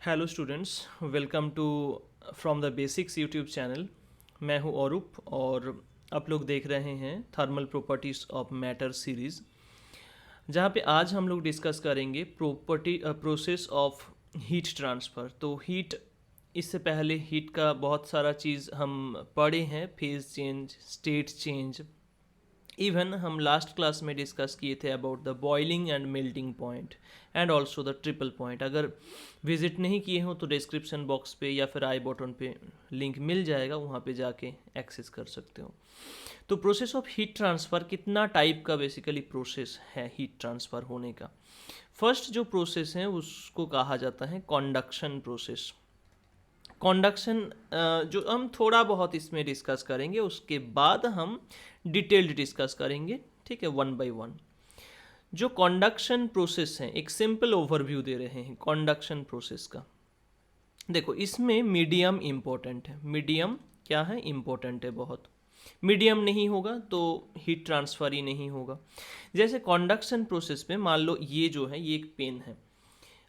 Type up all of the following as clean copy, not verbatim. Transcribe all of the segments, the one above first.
Hello students, welcome to from the basics YouTube channel. मैं हूं औरूप और आप लोग देख रहे हैं thermal properties of matter series, जहां पे आज हम लोग डिस्कस करेंगे प्रोसेस ऑफ हीट ट्रांसफ़र। तो हीट, इससे पहले हीट का बहुत सारा चीज़ हम पढ़े हैं, phase change, state change. Even हम लास्ट क्लास में डिस्कस किए थे about the boiling and melting point and also the triple point. अगर विजिट नहीं किए हो तो डिस्क्रिप्शन बॉक्स पे या फिर आई बटन पे लिंक मिल जाएगा, वहाँ पे जाके एक्सेस कर सकते हो। तो प्रोसेस ऑफ हीट ट्रांसफ़र कितना टाइप का बेसिकली प्रोसेस है हीट ट्रांसफ़र होने का। फर्स्ट जो प्रोसेस है उसको कहा जाता है कॉन्डक्शन प्रोसेस। कॉन्डक्शन जो हम थोड़ा बहुत इसमें डिस्कस करेंगे, उसके बाद हम डिटेल्ड डिस्कस करेंगे, ठीक है, वन बाय वन। जो कॉन्डक्शन प्रोसेस है, एक सिंपल ओवरव्यू दे रहे हैं कॉन्डक्शन प्रोसेस का। देखो, इसमें मीडियम इम्पोर्टेंट है। मीडियम क्या है? इम्पोर्टेंट है बहुत। मीडियम नहीं होगा तो हीट ट्रांसफ़र ही नहीं होगा। जैसे कॉन्डक्शन प्रोसेस में मान लो ये जो है ये एक पेन है,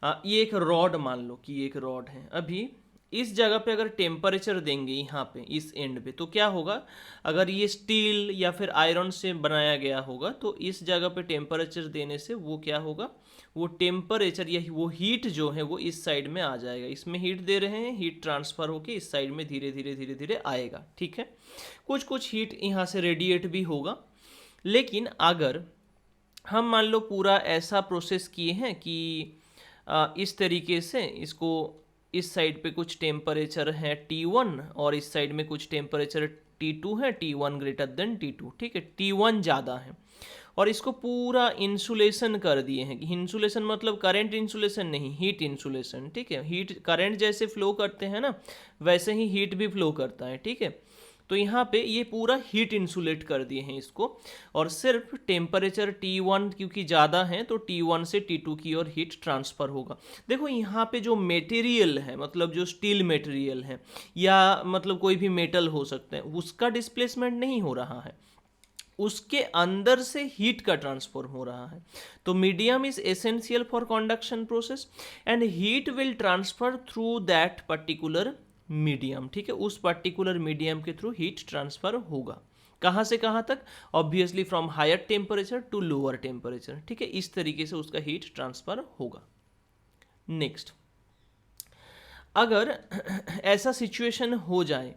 ये एक रॉड, मान लो कि ये एक रॉड है। अभी इस जगह पे अगर टेम्परेचर देंगे यहाँ पे इस एंड पे, तो क्या होगा? अगर ये स्टील या फिर आयरन से बनाया गया होगा तो इस जगह पे टेम्परेचर देने से वो क्या होगा, वो टेम्परेचर या वो हीट जो है वो इस साइड में आ जाएगा। इसमें हीट दे रहे हैं, हीट ट्रांसफ़र होके इस साइड में धीरे धीरे धीरे धीरे आएगा, ठीक है। कुछ कुछ हीट यहाँ से रेडिएट भी होगा। लेकिन अगर हम मान लो पूरा ऐसा प्रोसेस किए हैं कि इस तरीके से इसको, इस साइड पे कुछ टेम्परेचर है T1 और इस साइड में कुछ टेम्परेचर T2 है, T1 ग्रेटर देन T2, ठीक है, T1 ज़्यादा है। और इसको पूरा इंसुलेशन कर दिए हैं। कि इंसुलेशन मतलब करंट इंसुलेशन नहीं, हीट इंसुलेशन, ठीक है। हीट करंट जैसे फ्लो करते हैं ना, वैसे ही हीट भी फ्लो करता है, ठीक है। तो यहाँ पे ये पूरा हीट इंसुलेट कर दिए हैं इसको, और सिर्फ टेम्परेचर T1 क्योंकि ज़्यादा है तो T1 से T2 की ओर हीट ट्रांसफ़र होगा। देखो यहाँ पे जो मटेरियल है, मतलब जो स्टील मटेरियल है या मतलब कोई भी मेटल हो सकता है, उसका डिस्प्लेसमेंट नहीं हो रहा है, उसके अंदर से हीट का ट्रांसफर हो रहा है। तो medium is essential for conduction process and heat will transfer through that particular medium, ठीक है। उस पर्टिकुलर मीडियम के थ्रू हीट ट्रांसफर होगा। कहाँ से कहाँ तक? Obviously from higher temperature to lower temperature, ठीक है। इस तरीके से उसका हीट ट्रांसफर होगा। नेक्स्ट, अगर ऐसा सिचुएशन हो जाए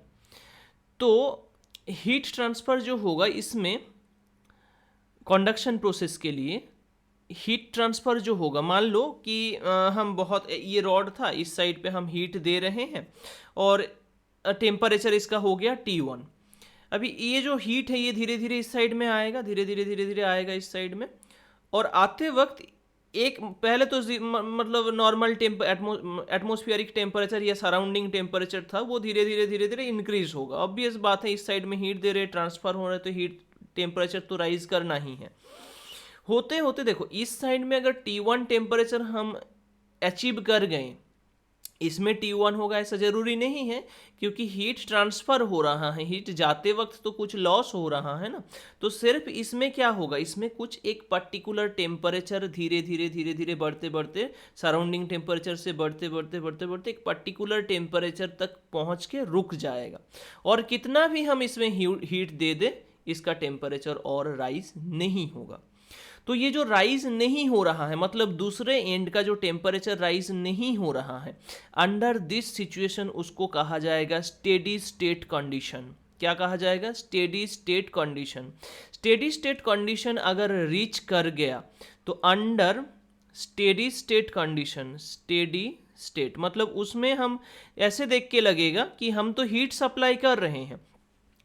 तो हीट ट्रांसफ़र जो होगा इसमें कंडक्शन प्रोसेस के लिए हीट ट्रांसफ़र जो होगा, मान लो कि हम बहुत, ये रॉड था, इस साइड पे हम हीट दे रहे हैं और टेम्परेचर इसका हो गया T1। अभी ये जो हीट है ये धीरे धीरे इस साइड में आएगा, धीरे धीरे धीरे धीरे आएगा इस साइड में, और आते वक्त एक पहले तो मतलब नॉर्मल एटमोस्फियरिक टेम्परेचर या सराउंडिंग टेम्परेचर था, वो धीरे धीरे धीरे धीरे इंक्रीज होगा। ऑब्वियस बात है, इस साइड में हीट दे रहे, ट्रांसफर हो रहा है, तो हीट टेम्परेचर तो राइज करना ही है। होते होते देखो, इस साइड में अगर T1 टेम्परेचर हम अचीव कर गए, इसमें T1 होगा ऐसा ज़रूरी नहीं है, क्योंकि हीट ट्रांसफ़र हो रहा है, हीट जाते वक्त तो कुछ लॉस हो रहा है ना। तो सिर्फ इसमें क्या होगा, इसमें कुछ एक पर्टिकुलर टेम्परेचर धीरे धीरे धीरे धीरे बढ़ते बढ़ते, सराउंडिंग टेम्परेचर से बढ़ते बढ़ते बढ़ते बढ़ते एक पर्टिकुलर टेम्परेचर तक पहुंच के रुक जाएगा। और कितना भी हम इसमें हीट दे दें, इसका टेम्परेचर और राइज नहीं होगा। तो ये जो राइज नहीं हो रहा है, मतलब दूसरे एंड का जो टेम्परेचर राइज नहीं हो रहा है, अंडर दिस सिचुएशन उसको कहा जाएगा स्टेडी स्टेट कंडीशन। क्या कहा जाएगा? Steady state condition. Steady state condition अगर रीच कर गया तो under steady state condition, steady state मतलब उसमें हम ऐसे देख के लगेगा कि हम तो हीट सप्लाई कर रहे हैं,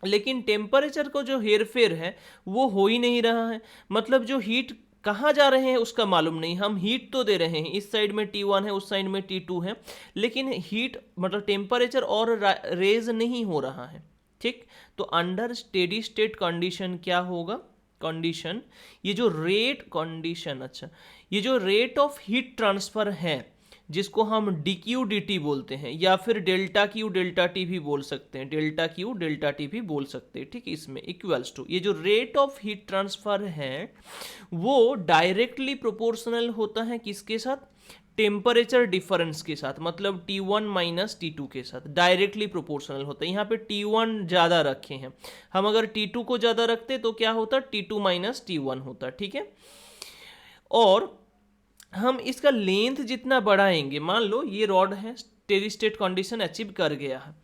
लेकिन टेम्परेचर को जो हेरफेर है वो हो ही नहीं रहा है। मतलब जो हीट कहाँ जा रहे हैं उसका मालूम नहीं। हम हीट तो दे रहे हैं, इस साइड में T1 है, उस साइड में T2 है, लेकिन हीट मतलब टेम्परेचर और रेज नहीं हो रहा है, ठीक। तो अंडर स्टेडी स्टेट कंडीशन क्या होगा? कंडीशन, ये जो रेट कंडीशन, अच्छा, ये जो रेट ऑफ हीट ट्रांसफर है जिसको हम dQ dt बोलते हैं, या फिर डेल्टा क्यू डेल्टा टी भी बोल सकते हैं, डेल्टा क्यू डेल्टा टी भी बोल सकते हैं, ठीक। इसमें इक्वल्स टू, ये जो रेट ऑफ हीट ट्रांसफर है वो डायरेक्टली प्रोपोर्शनल होता है किसके साथ? टेम्परेचर डिफरेंस के साथ, मतलब T1 माइनस T2 के साथ डायरेक्टली प्रोपोर्शनल होता है। यहाँ पे T1 ज़्यादा रखे हैं हम, अगर T2 को ज़्यादा रखते तो क्या होता, T2 माइनस T1 होता, ठीक है। और हम इसका लेंथ जितना बढ़ाएंगे, मान लो ये रॉड है, स्टेडी स्टेट कंडीशन अचीव कर गया है,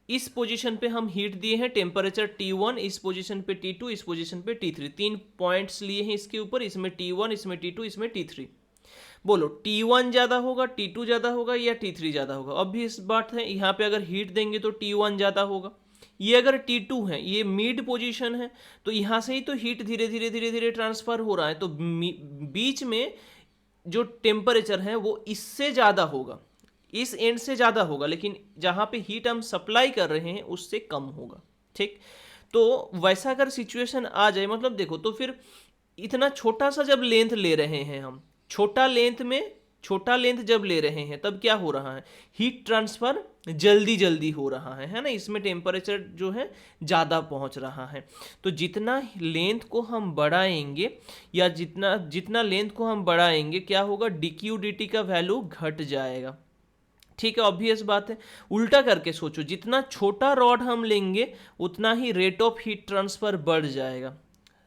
इस पोजीशन पे हम हीट दिए हैं टेम्परेचर T1, इस पोजीशन पे T2, इस पोजीशन पे T3, 3 पॉइंट्स लिए हैं इसके ऊपर, इसमें T1, इसमें T2, इसमें T3। बोलो T1 ज़्यादा होगा, T2 ज़्यादा होगा या T3 ज़्यादा होगा? अब भी इस बात है, यहाँ पे अगर हीट देंगे तो T1 ज़्यादा होगा। ये अगर T2 है, ये मिड पोजीशन है, तो यहाँ से ही तो हीट धीरे धीरे धीरे धीरे ट्रांसफर हो रहा है, तो बीच में जो टेम्परेचर है वो इससे ज़्यादा होगा, इस एंड से ज़्यादा होगा, लेकिन जहाँ पे हीट हम सप्लाई कर रहे हैं उससे कम होगा, ठीक। तो वैसा अगर सिचुएशन आ जाए, मतलब देखो, तो फिर इतना छोटा सा जब लेंथ ले रहे हैं हम, छोटा लेंथ जब ले रहे हैं तब क्या हो रहा है, हीट ट्रांसफर जल्दी जल्दी हो रहा है ना, इसमें टेम्परेचर जो है ज़्यादा पहुंच रहा है। तो जितना लेंथ को हम बढ़ाएंगे, या जितना लेंथ को हम बढ़ाएंगे, क्या होगा, dq dt का वैल्यू घट जाएगा, ठीक है। ऑब्वियस बात है, उल्टा करके सोचो, जितना छोटा रॉड हम लेंगे उतना ही रेट ऑफ हीट ट्रांसफर बढ़ जाएगा,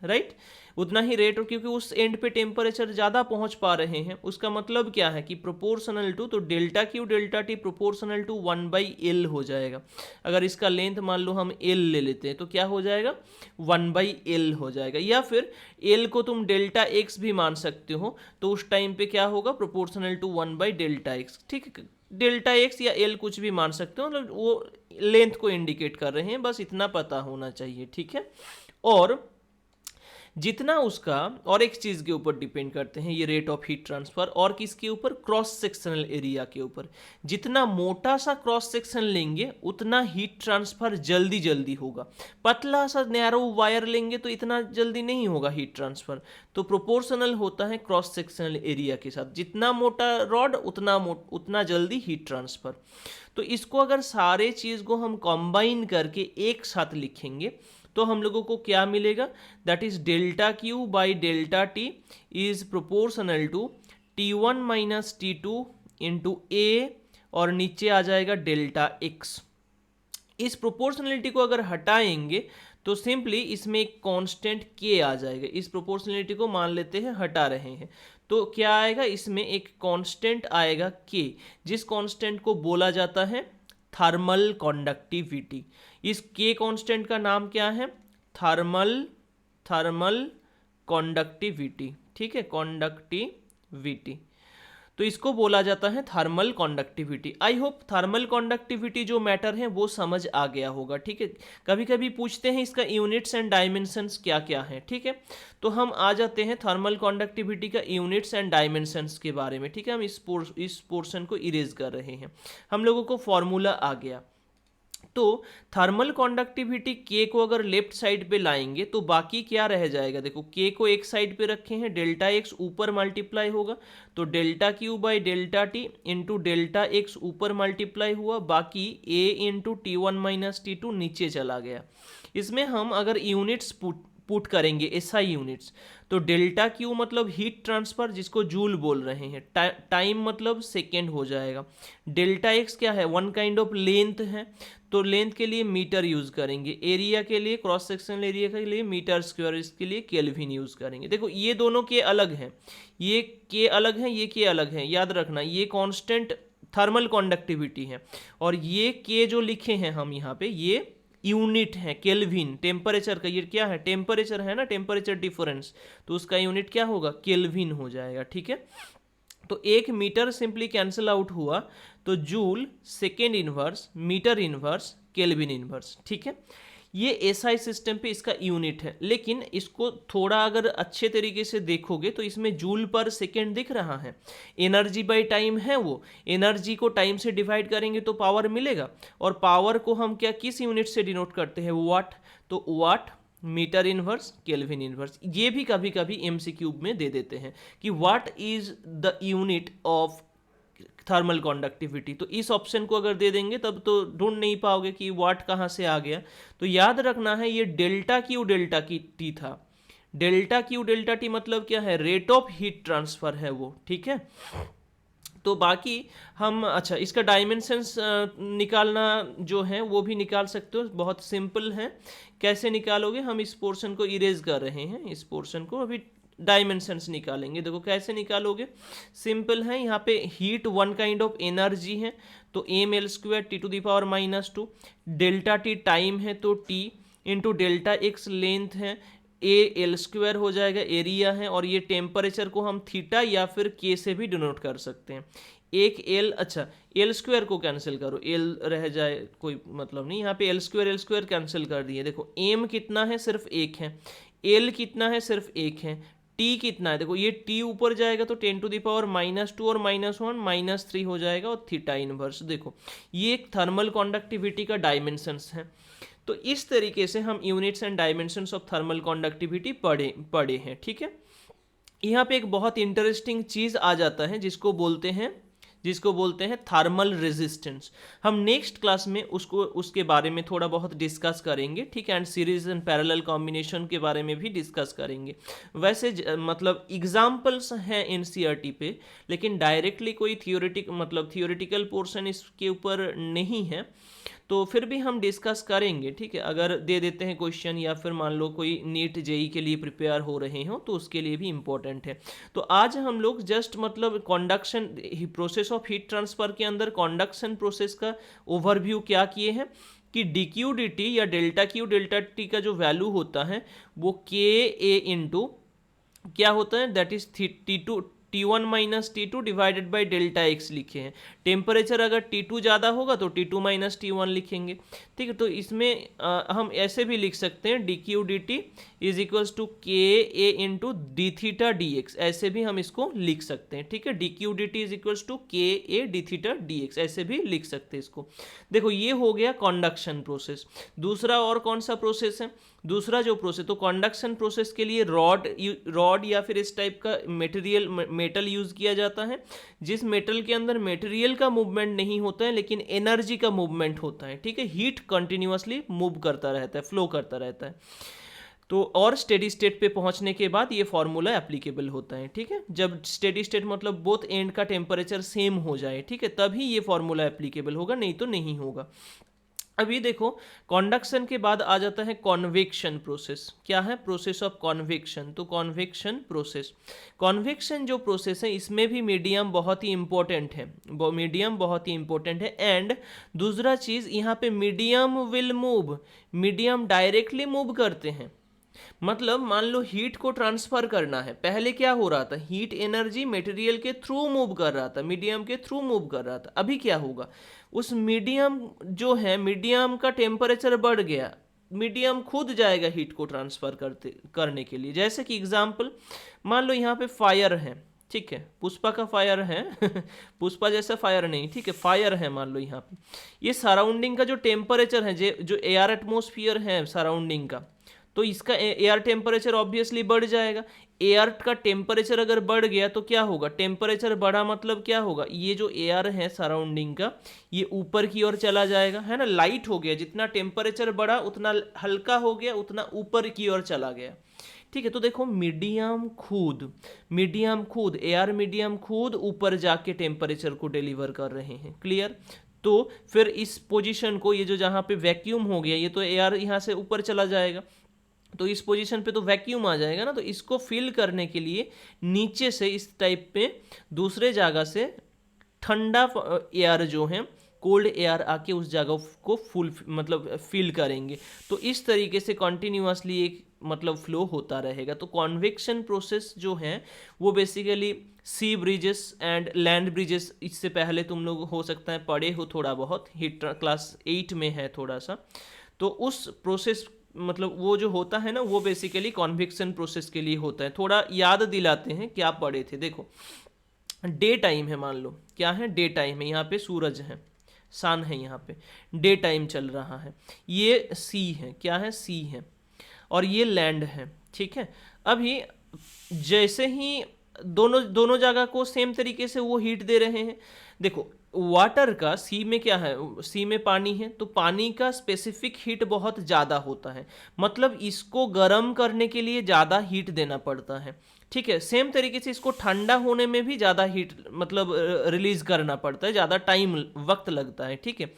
राइट, उतना ही रेट, क्योंकि उस एंड पे टेम्परेचर ज़्यादा पहुंच पा रहे हैं। उसका मतलब क्या है कि प्रोपोर्शनल टू, तो delta Q delta T proportional to 1/L हो जाएगा। अगर इसका लेंथ मान लो हम L ले लेते हैं तो क्या हो जाएगा, 1/L हो जाएगा। या फिर L को तुम डेल्टा एक्स भी मान सकते हो, तो उस टाइम पे क्या होगा, प्रोपोर्शनल टू 1/डेल्टा एक्स, ठीक है। डेल्टा एक्स या L कुछ भी मान सकते हो, मतलब वो लेंथ को इंडिकेट कर रहे हैं, बस इतना पता होना चाहिए, ठीक है। और जितना उसका, और एक चीज़ के ऊपर डिपेंड करते हैं ये रेट ऑफ हीट ट्रांसफर, और किसके ऊपर, क्रॉस सेक्शनल एरिया के ऊपर। जितना मोटा सा क्रॉस सेक्शन लेंगे उतना हीट ट्रांसफर जल्दी जल्दी होगा, पतला सा नैरो वायर लेंगे तो इतना जल्दी नहीं होगा हीट ट्रांसफर। तो प्रोपोर्शनल होता है क्रॉस सेक्शनल एरिया के साथ, जितना मोटा रॉड उतना जल्दी हीट ट्रांसफर। तो इसको अगर सारे चीज़ को हम कंबाइन करके एक साथ लिखेंगे तो हम लोगों को क्या मिलेगा, that is delta q by delta t is proportional to T1 minus T2 into a, और नीचे आ जाएगा डेल्टा एक्स। इस प्रोपोर्शनलिटी को अगर हटाएंगे तो सिंपली इसमें एक कांस्टेंट k आ जाएगा। इस प्रोपोर्शनलिटी को मान लेते हैं हटा रहे हैं, तो क्या आएगा, इसमें एक कांस्टेंट आएगा k, जिस कांस्टेंट को बोला जाता है थर्मल कॉन्डक्टिविटी। इस के कांस्टेंट का नाम क्या है, थर्मल कॉन्डक्टिविटी, ठीक है, कॉन्डक्टिविटी। तो इसको बोला जाता है थर्मल कॉन्डक्टिविटी। आई होप थर्मल कॉन्डक्टिविटी जो मैटर है वो समझ आ गया होगा, ठीक है। कभी कभी पूछते हैं इसका यूनिट्स एंड डायमेंशंस क्या क्या है, ठीक है। तो हम आ जाते हैं थर्मल कॉन्डक्टिविटी का यूनिट्स एंड डायमेंशंस के बारे में, ठीक है। हम इस पोर्शन को इरेज कर रहे हैं, हम लोगों को फॉर्मूला आ गया। तो थर्मल कॉन्डक्टिविटी के को अगर लेफ्ट साइड पे लाएंगे तो बाकी क्या रह जाएगा, देखो के को एक साइड पे रखे हैं, डेल्टा एक्स ऊपर मल्टीप्लाई होगा, तो delta q by delta T into delta x ऊपर मल्टीप्लाई हुआ, बाकी ए इंटू T1 माइनस T2 नीचे चला गया। इसमें हम अगर यूनिट्स पुट करेंगे SI यूनिट्स, तो डेल्टा क्यू मतलब हीट ट्रांसफर जिसको जूल बोल रहे हैं, टाइम मतलब सेकेंड हो जाएगा। डेल्टा एक्स क्या है, वन काइंड ऑफ लेंथ है, तो लेंथ के लिए मीटर यूज करेंगे, एरिया के लिए, क्रॉस सेक्शनल एरिया के लिए मीटर स्क्वायर, इसके लिए केल्विन यूज करेंगे। देखो ये दोनों के अलग हैं, ये के अलग हैं, ये के अलग हैं, याद रखना ये कांस्टेंट थर्मल कॉन्डक्टिविटी है, और ये के जो लिखे हैं हम यहाँ पे ये यूनिट है केल्विन, टेम्परेचर का, ये क्या है, टेम्परेचर है ना, टेम्परेचर डिफरेंस, तो उसका यूनिट क्या होगा, केल्विन हो जाएगा, ठीक है। तो एक मीटर सिंपली कैंसिल आउट हुआ, तो joule, second inverse, metre inverse, kelvin inverse, ठीक है। ये एसआई सिस्टम पे इसका यूनिट है, लेकिन इसको थोड़ा अगर अच्छे तरीके से देखोगे तो इसमें जूल पर सेकेंड दिख रहा है, एनर्जी बाय टाइम है, वो एनर्जी को टाइम से डिवाइड करेंगे तो पावर मिलेगा, और पावर को हम क्या किस यूनिट से डिनोट करते हैं, वाट, तो वाट, मीटर इनवर्स, केल्विन इनवर्स। ये भी कभी कभी MCQ में दे देते हैं कि what is the unit of thermal conductivity, तो इस ऑप्शन को अगर दे देंगे तब तो ढूंढ नहीं पाओगे कि वाट कहाँ से आ गया। तो याद रखना है ये डेल्टा क्यू डेल्टा की टी था, डेल्टा क्यू डेल्टा टी मतलब क्या है, रेट ऑफ हीट ट्रांसफर है वो, ठीक है। तो बाकी हम अच्छा इसका डायमेंशंस निकालना जो है वो भी निकाल सकते हो, बहुत सिंपल है। कैसे निकालोगे, हम इस पोर्शन को इरेज कर रहे हैं, इस पोर्शन को अभी डायमेंशंस निकालेंगे। देखो कैसे निकालोगे, सिंपल है। यहाँ पे heat one kind of energy है तो M L square T to the power -2, delta T time है तो T into delta X length है, ए एल स्क्वायर हो जाएगा, एरिया है, और ये टेम्परेचर को हम थीटा या फिर के से भी डिनोट कर सकते हैं। एक एल, अच्छा एल स्क्वायर को कैंसिल करो, एल रह जाए कोई मतलब नहीं, यहाँ पे एल स्क्वायर कैंसिल कर दिए। देखो एम कितना है, सिर्फ एक है, एल कितना है, सिर्फ एक है, टी कितना है, देखो ये टी ऊपर जाएगा तो 10 टू द पावर -2 और -1 -3 हो जाएगा, और थीटा इनवर्स। देखो ये एक थर्मल कॉन्डक्टिविटी का डायमेंशंस है। तो इस तरीके से हम units and dimensions of thermal conductivity पढ़े हैं, ठीक है। यहाँ पे एक बहुत इंटरेस्टिंग चीज़ आ जाता है जिसको बोलते हैं थर्मल रेजिस्टेंस। हम नेक्स्ट क्लास में उसके बारे में थोड़ा बहुत डिस्कस करेंगे, ठीक है, and series and parallel combination के बारे में भी डिस्कस करेंगे। वैसे मतलब एग्जाम्पल्स हैं एनसीईआरटी पे, लेकिन डायरेक्टली कोई थियोरेटिकल पोर्शन इसके ऊपर नहीं है, तो फिर भी हम डिस्कस करेंगे, ठीक है। अगर दे देते हैं क्वेश्चन या फिर मान लो कोई नीट जेई के लिए प्रिपेयर हो रहे हो तो उसके लिए भी इम्पोर्टेंट है। तो आज हम लोग जस्ट मतलब कॉन्डक्शन प्रोसेस ऑफ हीट ट्रांसफर के अंदर कॉन्डक्शन प्रोसेस का ओवरव्यू क्या किए हैं कि डी क्यू डी टी या डेल्टा क्यू डेल्टा टी का जो वैल्यू होता है वो के ए इंटू क्या होता है, that is T1 minus T2 divided by delta x लिखे हैं। टेम्परेचर अगर T2 ज़्यादा होगा तो T2 माइनस T1 लिखेंगे, ठीक है। तो इसमें हम ऐसे भी लिख सकते हैं d q d t is equals to k a into d theta d x, ऐसे भी हम इसको लिख सकते हैं, ठीक है। D q d t is equals to k a d theta d x, ऐसे भी लिख सकते हैं इसको। देखो ये हो गया कॉन्डक्शन प्रोसेस। दूसरा और कौन सा प्रोसेस है, दूसरा जो प्रोसेस, तो कॉन्डक्शन प्रोसेस के लिए रॉड या फिर इस टाइप का मेटल यूज़ किया जाता है, जिस मेटल के अंदर मटेरियल का मूवमेंट नहीं होता है लेकिन एनर्जी का मूवमेंट होता है, ठीक है। हीट कंटिन्यूअसली मूव करता रहता है, फ्लो करता रहता है। तो और स्टेडी स्टेट पे पहुंचने के बाद ये फॉर्मूला एप्लीकेबल होता है, ठीक है। जब स्टेडी स्टेट मतलब बोथ एंड का टेम्परेचर सेम हो जाए, ठीक है, तभी ये फॉर्मूला एप्लीकेबल होगा, नहीं तो नहीं होगा। अभी देखो कॉन्डक्शन के बाद आ जाता है कॉन्वेक्शन प्रोसेस। क्या है, प्रोसेस ऑफ कॉन्वेक्शन। तो कॉन्वेक्शन प्रोसेस, कॉन्वेक्शन जो प्रोसेस है इसमें भी मीडियम बहुत ही इंपॉर्टेंट है, मीडियम बहुत ही इंपॉर्टेंट है। एंड दूसरा चीज़ यहाँ पे medium will move, medium directly move करते हैं। मतलब मान लो हीट को ट्रांसफर करना है, पहले क्या हो रहा था, हीट एनर्जी मटेरियल के थ्रू मूव कर रहा था, मीडियम के थ्रू मूव कर रहा था। अभी क्या होगा, उस मीडियम जो है, मीडियम का टेम्परेचर बढ़ गया, मीडियम खुद जाएगा हीट को ट्रांसफर करने के लिए। जैसे कि एग्जांपल मान लो यहाँ पे फायर है, ठीक है, पुष्पा का फायर है पुष्पा जैसा फायर नहीं, ठीक है, फायर है मान लो यहाँ पे। ये सराउंडिंग का जो टेम्परेचर है, जो एयर एटमोसफियर है सराउंडिंग का, तो इसका एयर टेम्परेचर ऑब्वियसली बढ़ जाएगा। एयर का टेम्परेचर अगर बढ़ गया तो क्या होगा, टेम्परेचर बढ़ा मतलब क्या होगा, ये जो एयर है सराउंडिंग का ये ऊपर की ओर चला जाएगा, है ना, लाइट हो गया। जितना टेम्परेचर बढ़ा उतना हल्का हो गया, उतना ऊपर की ओर चला गया, ठीक है। तो देखो मीडियम खुद एयर मीडियम खुद ऊपर जाके टेम्परेचर को डिलीवर कर रहे हैं, क्लियर। तो फिर इस पोजीशन को, ये जो जहाँ पे वैक्यूम हो गया, ये तो एयर यहाँ से ऊपर चला जाएगा, तो इस पोजीशन पे तो वैक्यूम आ जाएगा ना। तो इसको फिल करने के लिए नीचे से इस टाइप पे दूसरे जगह से ठंडा एयर जो है, कोल्ड एयर आके उस जगह को फिल करेंगे। तो इस तरीके से कंटिन्यूअसली एक फ्लो होता रहेगा। तो कॉन्वेक्शन प्रोसेस जो है वो basically sea bridges and land bridges, इससे पहले तुम लोग हो सकता है पढ़े हो थोड़ा बहुत, हिट क्लास 8 में है थोड़ा सा। तो उस प्रोसेस वो जो होता है ना, वो बेसिकली कॉन्वेक्शन प्रोसेस के लिए होता है। थोड़ा याद दिलाते हैं क्या पढ़े थे। देखो डे टाइम है, मान लो क्या है, डे टाइम है, यहाँ पे सूरज है, सन है, यहाँ पे डे टाइम चल रहा है, ये सी है, क्या है, सी है, और ये लैंड है, ठीक है। अभी जैसे ही दोनों जगह को सेम तरीके से वो हीट दे रहे हैं। देखो वाटर का, सी में क्या है, सी में पानी है, तो पानी का स्पेसिफिक हीट बहुत ज़्यादा होता है, मतलब इसको गर्म करने के लिए ज़्यादा हीट देना पड़ता है, ठीक है। सेम तरीके से इसको ठंडा होने में भी ज़्यादा हीट मतलब रिलीज करना पड़ता है, ज़्यादा टाइम वक्त लगता है, ठीक है।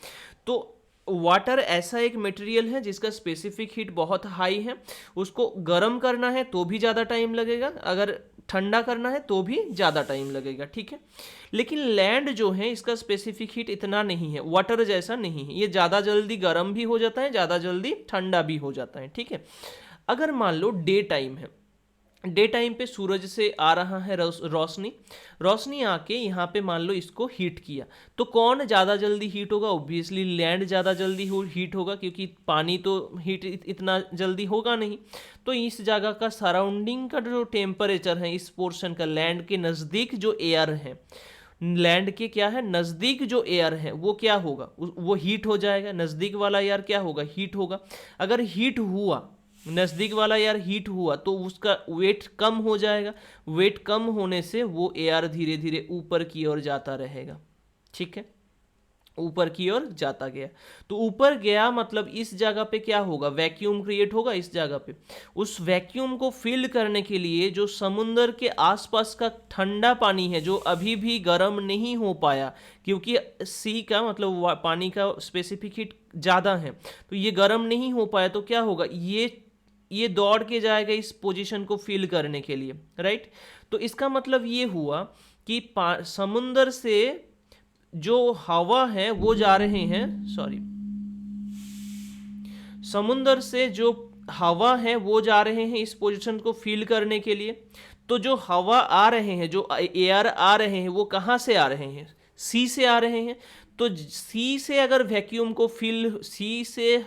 तो वाटर ऐसा एक मटेरियल है जिसका स्पेसिफिक हीट बहुत हाई है, उसको गर्म करना है तो भी ज़्यादा टाइम लगेगा, अगर ठंडा करना है तो भी ज़्यादा टाइम लगेगा, ठीक है। लेकिन लैंड जो है इसका स्पेसिफिक हीट इतना नहीं है, वाटर जैसा नहीं है, ये ज़्यादा जल्दी गर्म भी हो जाता है, ज़्यादा जल्दी ठंडा भी हो जाता है, ठीक है। अगर मान लो डे टाइम है, डे टाइम पे सूरज से आ रहा है रोशनी, रोशनी आके यहाँ पे मान लो इसको हीट किया, तो कौन ज़्यादा जल्दी हीट होगा? ऑब्वियसली लैंड ज़्यादा जल्दी हीट होगा, क्योंकि पानी तो हीट इतना जल्दी होगा नहीं। तो इस जगह का सराउंडिंग का जो टेम्परेचर है इस पोर्शन का, लैंड के नज़दीक जो एयर है, लैंड के क्या है नज़दीक जो एयर है वो क्या होगा? वो हीट हो जाएगा। नज़दीक वाला एयर क्या होगा? हीट होगा। अगर हीट हुआ, नज़दीक वाला एयर हीट हुआ, तो उसका वेट कम हो जाएगा। वेट कम होने से वो एयर धीरे धीरे ऊपर की ओर जाता रहेगा, ठीक है। ऊपर की ओर जाता गया, तो ऊपर गया मतलब इस जगह पे क्या होगा? वैक्यूम क्रिएट होगा इस जगह पे। उस वैक्यूम को फिल करने के लिए जो समुंदर के आसपास का ठंडा पानी है, जो अभी भी गर्म नहीं हो पाया, क्योंकि सी का मतलब पानी का स्पेसिफिक हीट ज़्यादा है, तो ये गर्म नहीं हो पाया, तो क्या होगा? ये दौड़ के जाएगा इस पोजीशन को फिल करने के लिए, राइट। तो इसका मतलब ये हुआ कि समुंदर से जो हवा है वो जा रहे हैं, समुंदर से जो हवा है वो जा रहे हैं इस पोजीशन को फिल करने के लिए। तो जो हवा आ रहे हैं, जो एयर आ रहे हैं, वो कहाँ से आ रहे हैं? सी से आ रहे हैं। तो सी से अगर वैक्यूम को फिल, सी से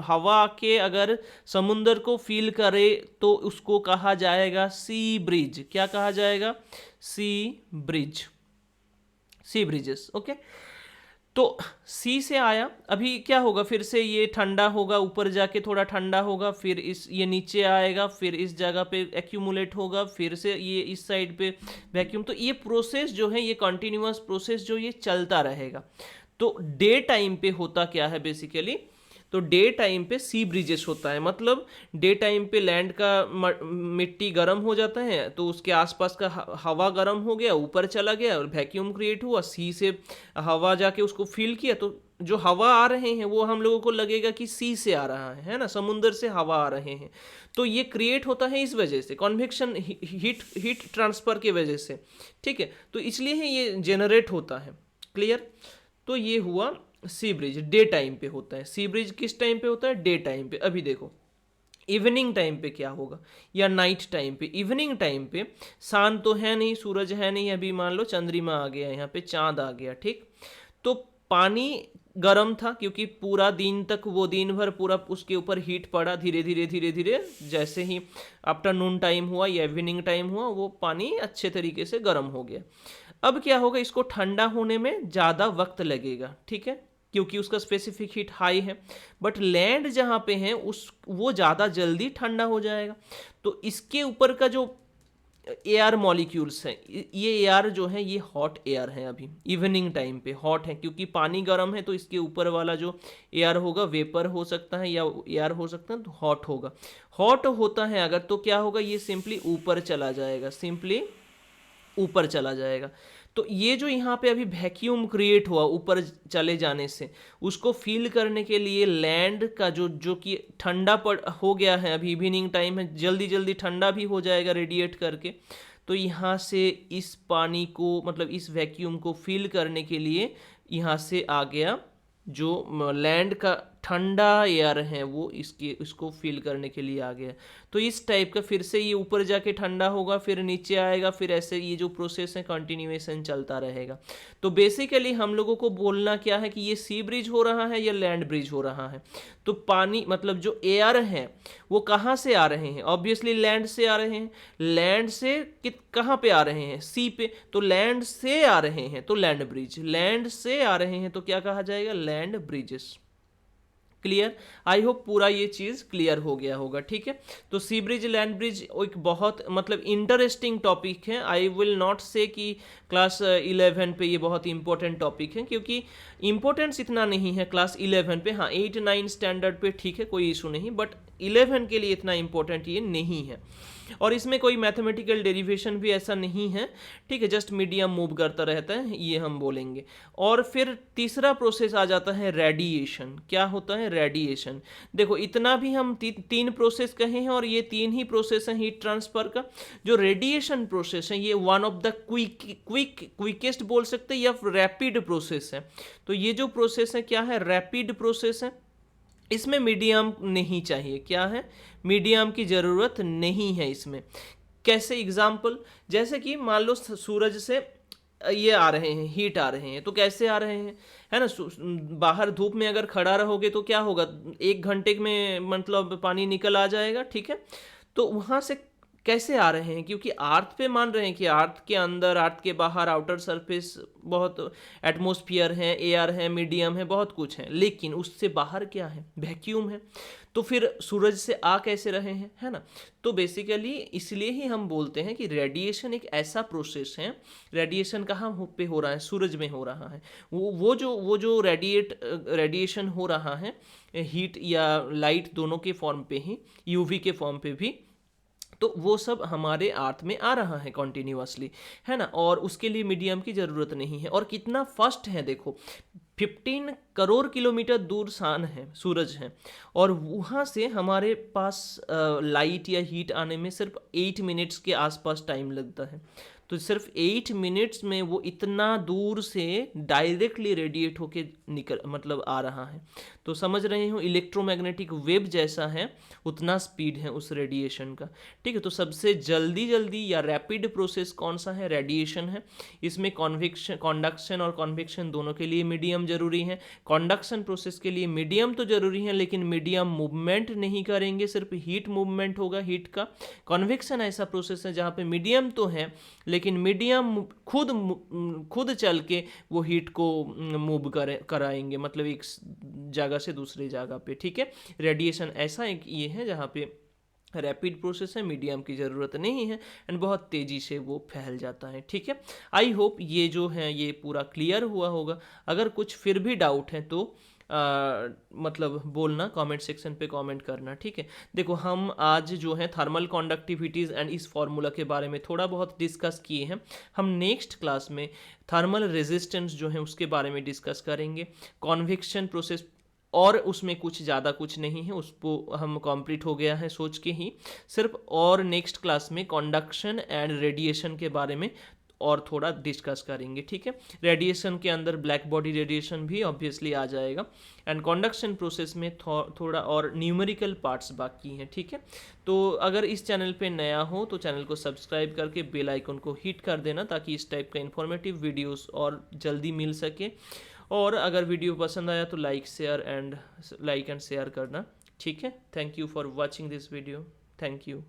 हवा के अगर समुंदर को फील करे तो उसको कहा जाएगा सी ब्रिज। क्या कहा जाएगा? सी ब्रिज, सी ब्रिजेस, ओके। तो सी से आया, अभी क्या होगा? फिर से ये ठंडा होगा, ऊपर जाके थोड़ा ठंडा होगा, फिर ये नीचे आएगा, फिर इस जगह पे एक्यूमुलेट होगा, फिर से ये इस साइड पे वैक्यूम। तो ये प्रोसेस जो है, ये कंटिन्यूअस प्रोसेस जो ये चलता रहेगा। तो डे टाइम पे होता क्या है बेसिकली? तो डे टाइम पे सी ब्रिजेस होता है, मतलब डे टाइम पे लैंड का मिट्टी गर्म हो जाता है, तो उसके आसपास का हवा गर्म हो गया, ऊपर चला गया और वैक्यूम क्रिएट हुआ, सी से हवा जाके उसको फिल किया। तो जो हवा आ रहे हैं वो हम लोगों को लगेगा कि सी से आ रहा है ना, समुंदर से हवा आ रहे हैं। तो ये क्रिएट होता है इस वजह से, कन्वेक्शन हीट ट्रांसफर की वजह से, ठीक है। तो इसलिए ही ये जनरेट होता है, क्लियर। तो ये हुआ सी ब्रिज, डे टाइम पे होता है। सी ब्रिज किस टाइम पे होता है? डे टाइम पे। अभी देखो इवनिंग टाइम पे क्या होगा, या नाइट टाइम पे। इवनिंग टाइम पे सन तो है नहीं, सूरज है नहीं, अभी मान लो चंद्रमा आ गया, यहाँ पे चांद आ गया, ठीक। तो पानी गर्म था, क्योंकि पूरा दिन तक, वो दिन भर पूरा उसके ऊपर हीट पड़ा। धीरे धीरे धीरे धीरे जैसे ही आफ्टरनून टाइम हुआ या इवनिंग टाइम हुआ, वो पानी अच्छे तरीके से गर्म हो गया। अब क्या होगा? इसको ठंडा होने में ज़्यादा वक्त लगेगा, ठीक है, क्योंकि उसका स्पेसिफिक हीट हाई है। बट लैंड जहाँ पे है वो ज़्यादा जल्दी ठंडा हो जाएगा। तो इसके ऊपर का जो एयर मॉलिक्यूल्स हैं, ये एयर जो है ये हॉट एयर है। अभी इवनिंग टाइम पे हॉट है, क्योंकि पानी गर्म है, तो इसके ऊपर वाला जो एयर होगा वेपर हो सकता है या एयर हो सकता है, तो हॉट होगा। हॉट होता है अगर, तो क्या होगा? ये सिंपली ऊपर चला जाएगा, सिंपली ऊपर चला जाएगा। तो ये जो यहाँ पे अभी वैक्यूम क्रिएट हुआ ऊपर चले जाने से, उसको फील करने के लिए लैंड का जो कि ठंडा हो गया है, अभी इवनिंग टाइम है, जल्दी जल्दी ठंडा भी हो जाएगा रेडिएट करके। तो यहाँ से इस पानी को, मतलब इस वैक्यूम को फील करने के लिए यहाँ से आ गया जो लैंड का ठंडा एयर है, वो इसको फील करने के लिए आ गया। तो इस टाइप का फिर से ये ऊपर जाके ठंडा होगा, फिर नीचे आएगा, फिर ऐसे ये जो प्रोसेस है कंटिन्यूएशन चलता रहेगा। तो बेसिकली हम लोगों को बोलना क्या है कि ये सी ब्रिज हो रहा है या लैंड ब्रिज हो रहा है। तो पानी मतलब जो एयर है वो कहाँ से आ रहे हैं? ऑब्वियसली लैंड से आ रहे हैं। लैंड से कहाँ पे आ रहे हैं? सी पे। तो लैंड से आ रहे हैं तो लैंड ब्रिज, लैंड से आ रहे हैं तो क्या कहा जाएगा? Land bridges. Clear? I hope पूरा ये चीज़ क्लियर हो गया होगा, ठीक है। तो सी ब्रिज, लैंड ब्रिज एक बहुत मतलब इंटरेस्टिंग टॉपिक है। आई विल नॉट से कि क्लास 11 पे ये बहुत इंपॉर्टेंट टॉपिक है, क्योंकि इंपॉर्टेंस इतना नहीं है क्लास 11 पे। हाँ 8-9 स्टैंडर्ड पे ठीक है, कोई इशू नहीं, बट 11 के लिए इतना इंपॉर्टेंट ये नहीं है। और इसमें कोई मैथमेटिकल डेरिवेशन भी ऐसा नहीं है, ठीक है, जस्ट मीडियम मूव करता रहता है, ये हम बोलेंगे। और फिर तीसरा प्रोसेस आ जाता है रेडिएशन। क्या होता है? रेडिएशन। देखो इतना भी हम तीन प्रोसेस कहे हैं और ये तीन ही प्रोसेस हैं हीट ट्रांसफर का। जो रेडिएशन प्रोसेस है ये वन ऑफ द क्विकेस्ट बोल सकते हैं या रैपिड प्रोसेस है। तो ये जो प्रोसेस है क्या है? रैपिड प्रोसेस है। इसमें मीडियम नहीं चाहिए। क्या है? मीडियम की ज़रूरत नहीं है इसमें। कैसे? एग्जाम्पल, जैसे कि मान लो सूरज से ये आ रहे हैं, हीट आ रहे हैं, तो कैसे आ रहे हैं, है ना? बाहर धूप में अगर खड़ा रहोगे तो क्या होगा? 1 घंटे में मतलब पानी निकल आ जाएगा, ठीक है। तो वहाँ से कैसे आ रहे हैं? क्योंकि अर्थ पे मान रहे हैं कि अर्थ के अंदर, अर्थ के बाहर, आउटर सरफेस, बहुत एटमॉस्फेयर है, एयर है, मीडियम है, बहुत कुछ है, लेकिन उससे बाहर क्या है? वैक्यूम है। तो फिर सूरज से आ कैसे रहे हैं, है ना? तो बेसिकली इसलिए ही हम बोलते हैं कि रेडिएशन एक ऐसा प्रोसेस है। रेडिएशन कहाँ पे हो रहा है? सूरज में हो रहा है। वो जो रेडिएशन हो रहा है, हीट या लाइट दोनों के फॉर्म पे ही, यूवी के फॉर्म पे भी, तो वो सब हमारे अर्थ में आ रहा है कॉन्टिन्यूसली, है ना? और उसके लिए मीडियम की ज़रूरत नहीं है। और कितना फास्ट है देखो, 15 करोड़ किलोमीटर दूर सान है, सूरज है, और वहाँ से हमारे पास लाइट या हीट आने में सिर्फ 8 मिनट्स के आसपास टाइम लगता है। तो सिर्फ 8 मिनट्स में वो इतना दूर से डायरेक्टली रेडिएट होके निकल मतलब आ रहा है। तो समझ रहे हो, इलेक्ट्रोमैग्नेटिक वेव जैसा है उतना स्पीड है उस रेडिएशन का, ठीक है। तो सबसे जल्दी या रैपिड प्रोसेस कौन सा है? रेडिएशन है। इसमें कॉन्डक्शन और कॉन्वेक्शन दोनों के लिए मीडियम जरूरी है। कॉन्डक्शन प्रोसेस के लिए मीडियम तो जरूरी है, लेकिन मीडियम मूवमेंट नहीं करेंगे, सिर्फ हीट मूवमेंट होगा, हीट का। कॉन्वेक्शन ऐसा प्रोसेस है जहाँ पे मीडियम तो है, लेकिन मीडियम खुद चल के वो हीट को मूव कराएंगे, मतलब एक जगह से दूसरी जगह पे, ठीक है। रेडिएशन ऐसा एक ये है जहाँ पे रैपिड प्रोसेस है, मीडियम की ज़रूरत नहीं है, एंड बहुत तेज़ी से वो फैल जाता है, ठीक है। आई होप ये जो है ये पूरा क्लियर हुआ होगा। अगर कुछ फिर भी डाउट है तो मतलब बोलना, कमेंट सेक्शन पे कमेंट करना, ठीक है। देखो हम आज जो है थर्मल कॉन्डक्टिविटीज़ एंड इस फार्मूला के बारे में थोड़ा बहुत डिस्कस किए हैं। हम नेक्स्ट क्लास में थर्मल रेजिस्टेंस जो है उसके बारे में डिस्कस करेंगे। कॉन्वेक्शन प्रोसेस, और उसमें कुछ ज़्यादा कुछ नहीं है, उसको हम कंप्लीट हो गया है सोच के ही सिर्फ। और नेक्स्ट क्लास में कंडक्शन एंड रेडिएशन के बारे में और थोड़ा डिस्कस करेंगे, ठीक है। रेडिएशन के अंदर ब्लैक बॉडी रेडिएशन भी ऑब्वियसली आ जाएगा, एंड कंडक्शन प्रोसेस में थोड़ा और न्यूमेरिकल पार्ट्स बाकी हैं, ठीक है। तो अगर इस चैनल पे नया हो तो चैनल को सब्सक्राइब करके बेल आइकन को हिट कर देना, ताकि इस टाइप का इन्फॉर्मेटिव वीडियोस और जल्दी मिल सके। और अगर वीडियो पसंद आया तो लाइक एंड शेयर करना, ठीक है। Thank you for watching this video. Thank you.